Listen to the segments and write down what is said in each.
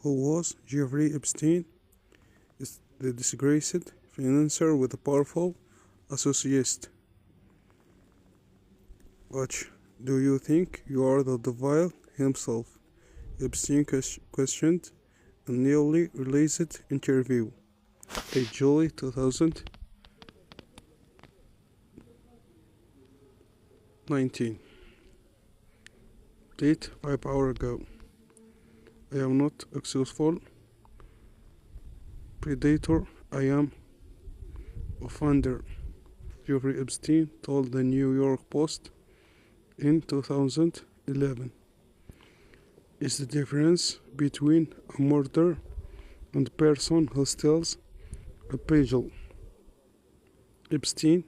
Who was Jeffrey Epstein? Is the disgraced financier with a powerful associate. What do you think? You are the devil himself. Epstein questioned a newly released interview. A July 2019. Date 5 hours ago. I am not a successful predator, I am offender. Jeffrey Epstein told the New York Post in 2011. Is the difference between a murderer and a person who steals a puzzle. Epstein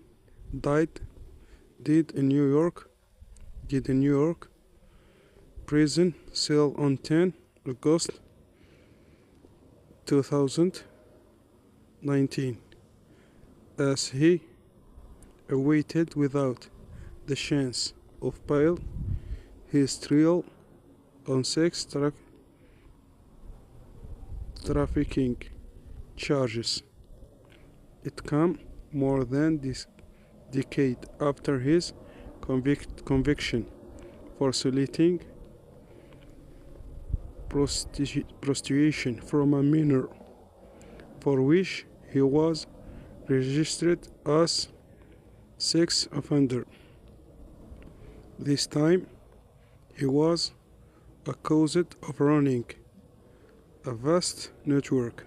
did in New York prison cell on 10 August 2019 as he awaited without the chance of bail his trial on sex trafficking charges. It came more than this decade after his conviction for soliciting prostitution from a minor, for which he was registered as sex offender. This time he was accused of running a vast network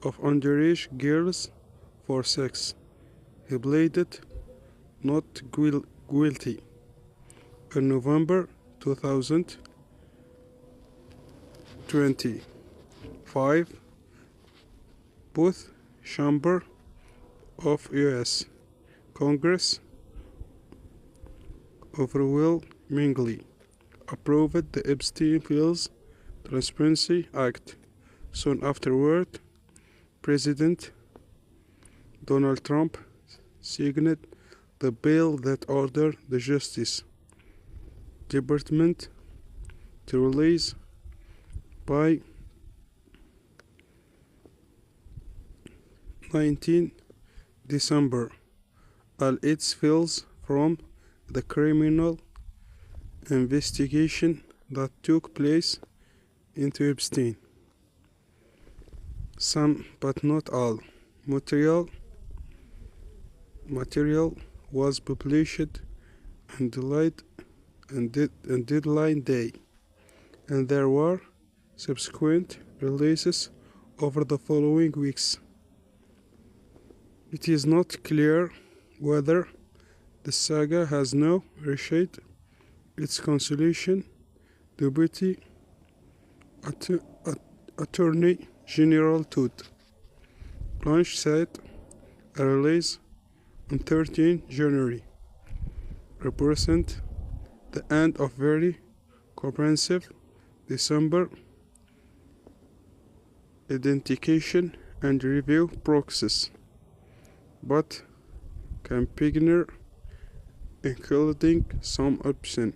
of underage girls for sex. He pleaded not guilty. In November 2025, both Chamber of U.S. Congress overwhelmingly approved the Epstein Files Transparency Act. Soon afterward, President Donald Trump signed the bill that ordered the Justice Department to release by 19 December all its files from the criminal investigation that took place into Epstein. Some, but not all, material was published on deadline day, and there were subsequent releases over the following weeks. It is not clear whether the saga has now reached its conclusion. Deputy Attorney General Todd Blanche said a release on 13 January represent the end of very comprehensive December identification and review process, but campaigner, including some option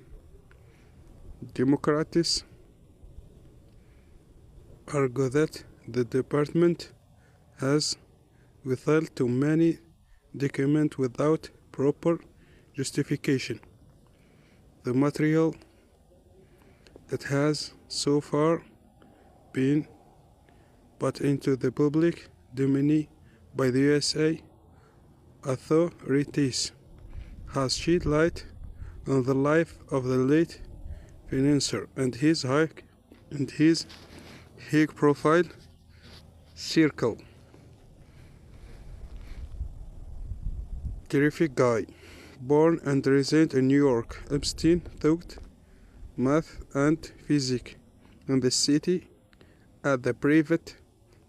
Democrats, argue that the department has withheld too many documents without proper justification. The material that has so far been put into the public domain by the USA authorities has shed light on the life of the late financier and his high-profile circle. Terrific guy. Born and raised in New York, Epstein taught math and physics in the city at the private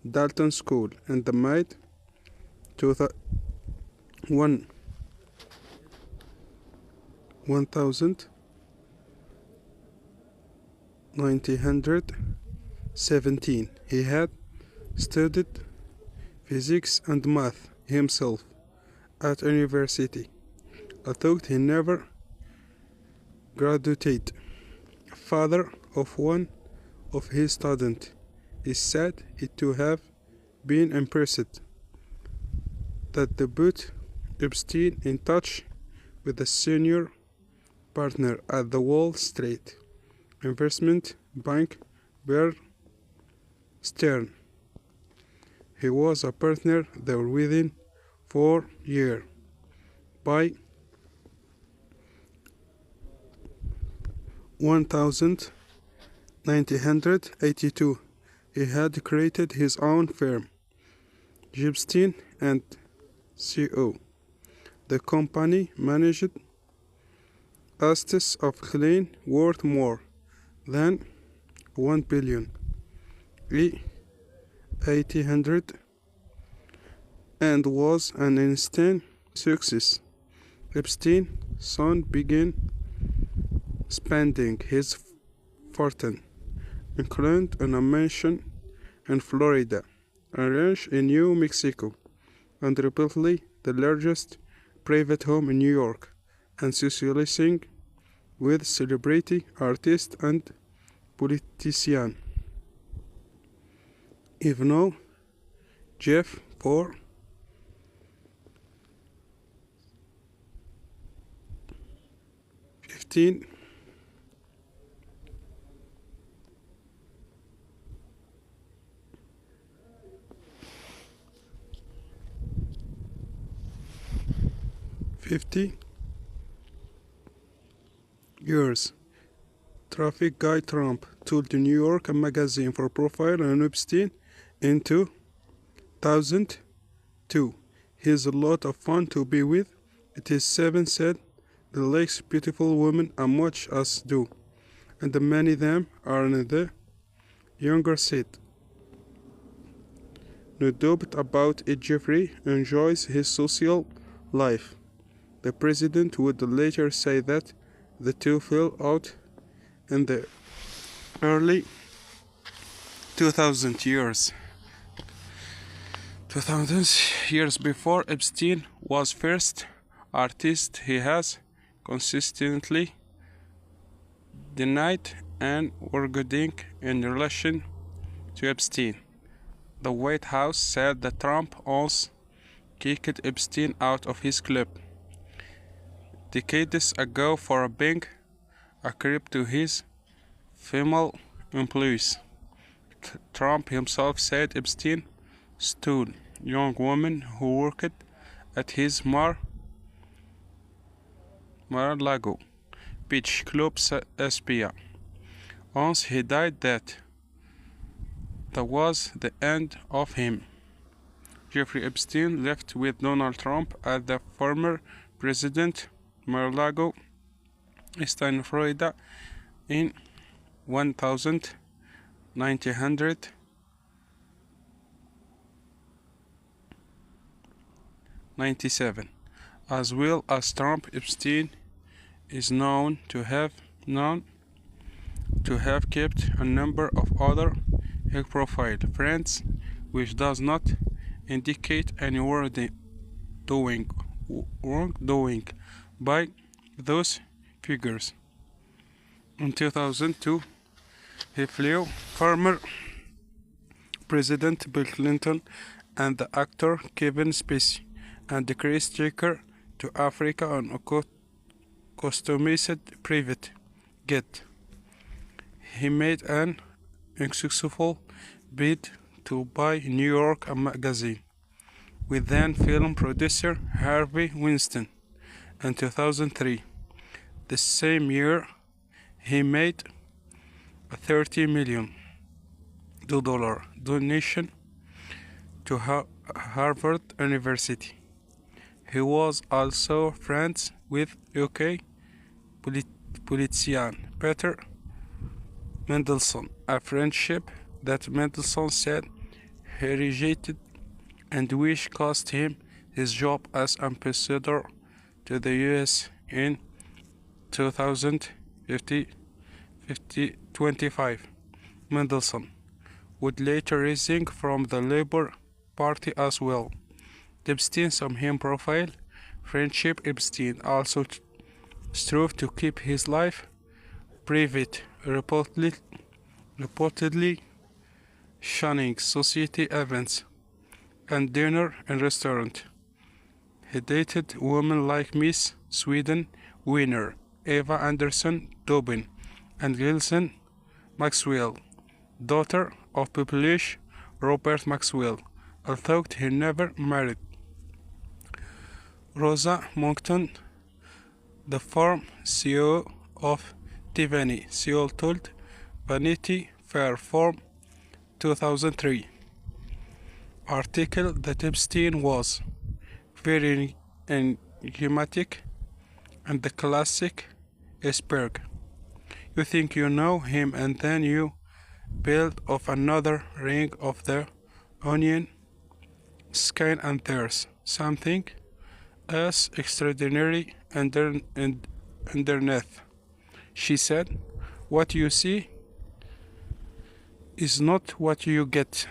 Dalton School and made 1917. He had studied physics and math himself at university. I thought he never graduated. Father of one of his students, is said to have been impressed that put Epstein in touch with a senior partner at the Wall Street investment bank, Bear Stearns. He was a partner there within 4 years. By 1982, he had created his own firm, Epstein and Co. The company managed assets of clean worth more than 1 billion. 800 and was an instant success. Epstein soon began spending his fortune, including on a mansion in Florida, a ranch in New Mexico, and reportedly the largest private home in New York, and socializing with celebrity artists and politicians. Even though Jeff for 15 50 years. Traffic guy Trump told the New York magazine for profile on Epstein in 2002. He's a lot of fun to be with. It is seven said he likes beautiful women as much as do, and many of them are in the younger set. No doubt about it, Jeffrey enjoys his social life. The president would later say that the two fell out in the early 2000 years. Before Epstein was first artist, he has consistently denied and working in relation to Epstein. The White House said that Trump once kicked Epstein out of his club decades ago for being a creep to his female employees. Trump himself said Epstein stole young women who worked at his Mar-a-Lago beach club Espia. Once he died, that was the end of him. Jeffrey Epstein left with Donald Trump as the former president Mar-a-Lago, Epstein, Florida, in 1997. As well as Trump, Epstein is known to have kept a number of other high-profile friends, which does not indicate any wrongdoing by those figures. In 2002, he flew former President Bill Clinton and the actor Kevin Spacey and the Chris Tucker to Africa on a customized private jet. He made an unsuccessful bid to buy New York magazine with then film producer Harvey Weinstein in 2003. The same year, he made a $30 million donation to Harvard University. He was also friends with UK politician Peter Mandelson, a friendship that Mandelson said he rejected and which cost him his job as ambassador to the US in 2025. Mandelson would later resign from the Labour Party as well. Epstein's him profile friendship. Epstein also strove to keep his life private. Reportedly, shunning society events and dinner in restaurant. He dated women like Miss Sweden Wiener, Eva Anderson Dobbin, and Gilson Maxwell, daughter of Publish Robert Maxwell, although he never married. Rosa Monckton, the former CEO of Tiffany Seoul, told Vanity Fair Forum 2003 article that Epstein was very enigmatic and the classic iceberg. You think you know him and then you build off another ring of the onion skin and there's something else extraordinary underneath. She said, what you see is not what you get.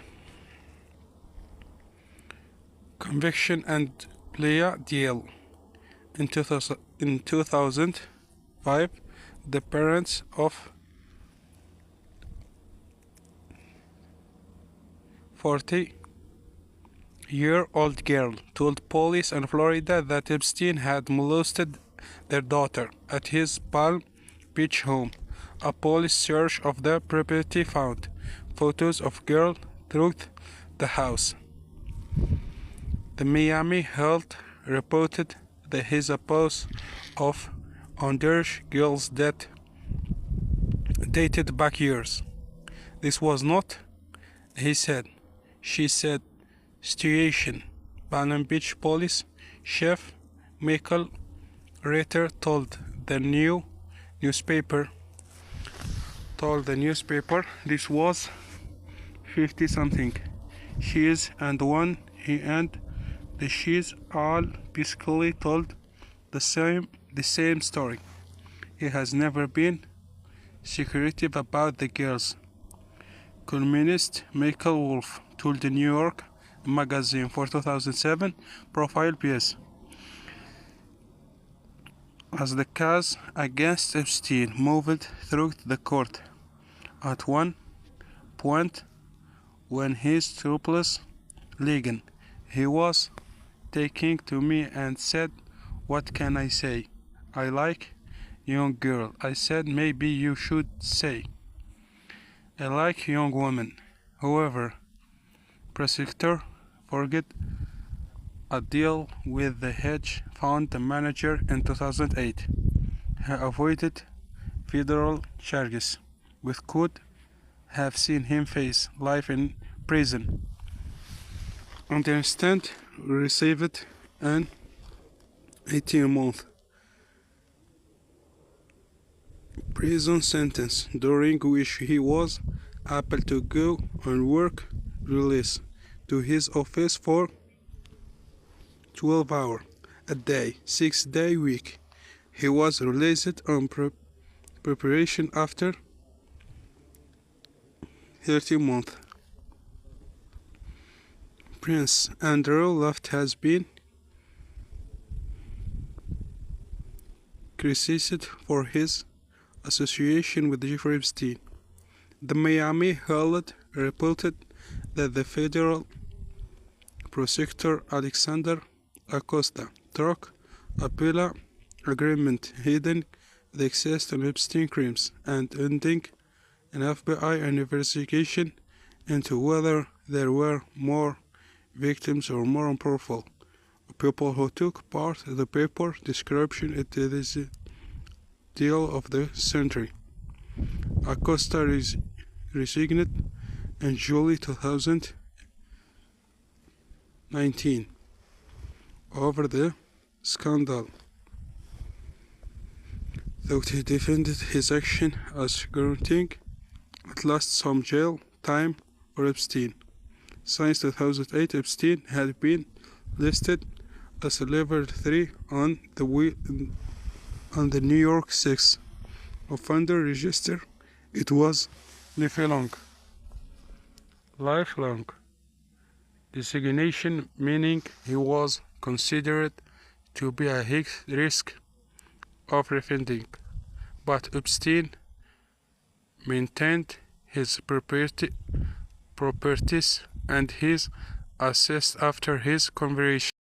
Conviction and plea deal. In 2005, the parents of 40-year-old girl told police in Florida that Epstein had molested their daughter at his Palm Beach home. A police search of the property found photos of girl throughout the house. The Miami Herald reported that his abuse of underage girls that dated back years. This was not, he said, she said, situation. Palm Beach Police Chief Michael Ritter told the newspaper this was 50-something. She's and one he and the she's all basically told the same story. He has never been secretive about the girls. Columnist Michael Wolff told the New York Magazine for 2007 profile piece. As the case against Epstein moved through the court, at one point when his topless legging, he was taking to me and said, what can I say? I like young girl. I said, maybe you should say, I like young women. However, prosecutor forget a deal with the hedge fund manager in 2008. He avoided federal charges, which could have seen him face life in prison, and instead received an 18-month prison sentence, during which he was able to go on work release to his office for 12 hours a day, 6-day week. He was released on preparation after 30 months. Prince Andrew Luft has been criticized for his association with Jeffrey Epstein. The Miami Herald reported that the federal prosecutor Alexander Acosta struck a plea agreement hiding the access to Epstein crimes and ending an FBI investigation into whether there were more victims or more powerful people who took part in the paper description. It is a deal of the century. Acosta resigned in July 2019 over the scandal, though he defended his action as granting at last some jail time for Epstein. Since 2008, Epstein had been listed as a level 3 on the New York 6 offender register. It was lifelong designation, meaning he was considered to be a high risk of reoffending, but Epstein maintained his property properties and his assets after his conversion.